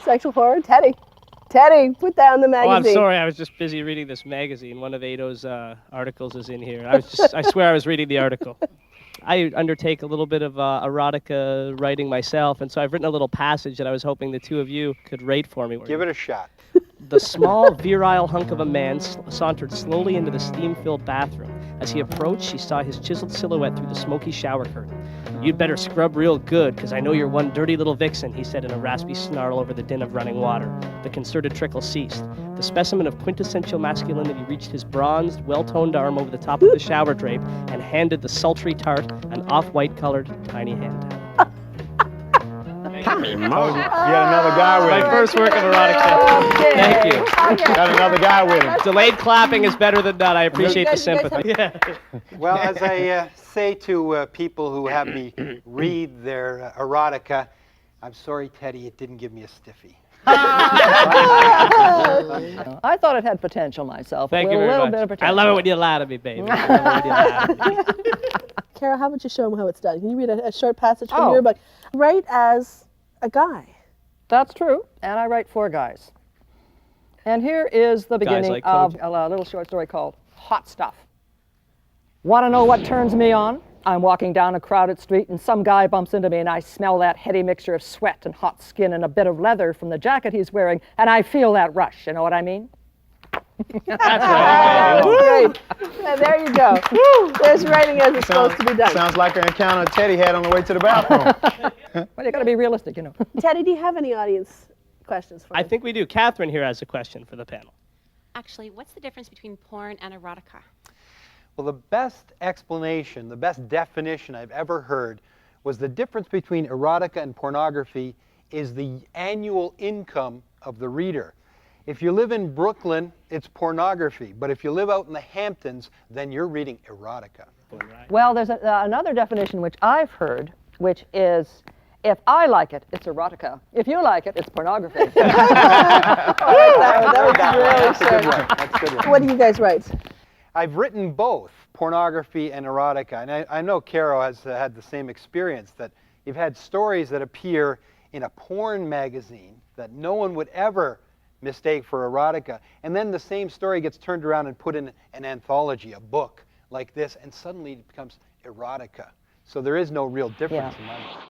Sexual horror? Teddy, put down the magazine. Oh, I'm sorry. I was just busy reading this magazine. One of Ado's articles is in here. I swear I was reading the article. I undertake a little bit of erotica writing myself, and so I've written a little passage that I was hoping the two of you could rate for me. Give it a shot. The small, virile hunk of a man sauntered slowly into the steam-filled bathroom. As he approached, she saw his chiseled silhouette through the smoky shower curtain. "You'd better scrub real good, because I know you're one dirty little vixen," he said in a raspy snarl over the din of running water. The concerted trickle ceased. The specimen of quintessential masculinity reached his bronzed, well-toned arm over the top of the shower drape and handed the sultry tart an off-white-colored tiny hand towel. You got another guy with My him. first work of erotica. Okay. Thank you. Okay. Got another guy with him. Delayed clapping is better than none. I appreciate the You guys sympathy. Yeah. Well, as I say to people who have me read their erotica, I'm sorry, Teddy, it didn't give me a stiffy. I thought it had potential myself. Thank a you very little much. bit of I potential. love it when you lie to me, baby. I love it when you lie to me. Carol, how about you show them how it's done? Can you read a short passage from Oh. your book? Write as a guy. That's true, and I write for guys. And here is the beginning like of Coach. a little short story called Hot Stuff. Want to know what turns me on? I'm walking down a crowded street and some guy bumps into me and I smell that heady mixture of sweat and hot skin and a bit of leather from the jacket he's wearing, and I feel that rush. You know what I mean? That's right. baby. Great. And there you go. There's writing as it's supposed to be done. Sounds like an encounter Teddy had on the way to the bathroom. Well, you got to be realistic, you know. Teddy, do you have any audience questions for I me? think we do. Catherine here has a question for the panel. Actually, what's the difference between porn and erotica? Well, the best explanation, the best definition I've ever heard was the difference between erotica and pornography is the annual income of the reader. If you live in Brooklyn, it's pornography. But if you live out in the Hamptons, then you're reading erotica. Well, there's another definition which I've heard, which is, if I like it, it's erotica. If you like it, it's pornography. That was really That's a good short. one. That's a good one. What do you guys write? I've written both pornography and erotica, and I know Caro has had the same experience, that you've had stories that appear in a porn magazine that no one would ever mistake for erotica, and then the same story gets turned around and put in an anthology, a book like this, and suddenly it becomes erotica. So there is no real difference in my mind.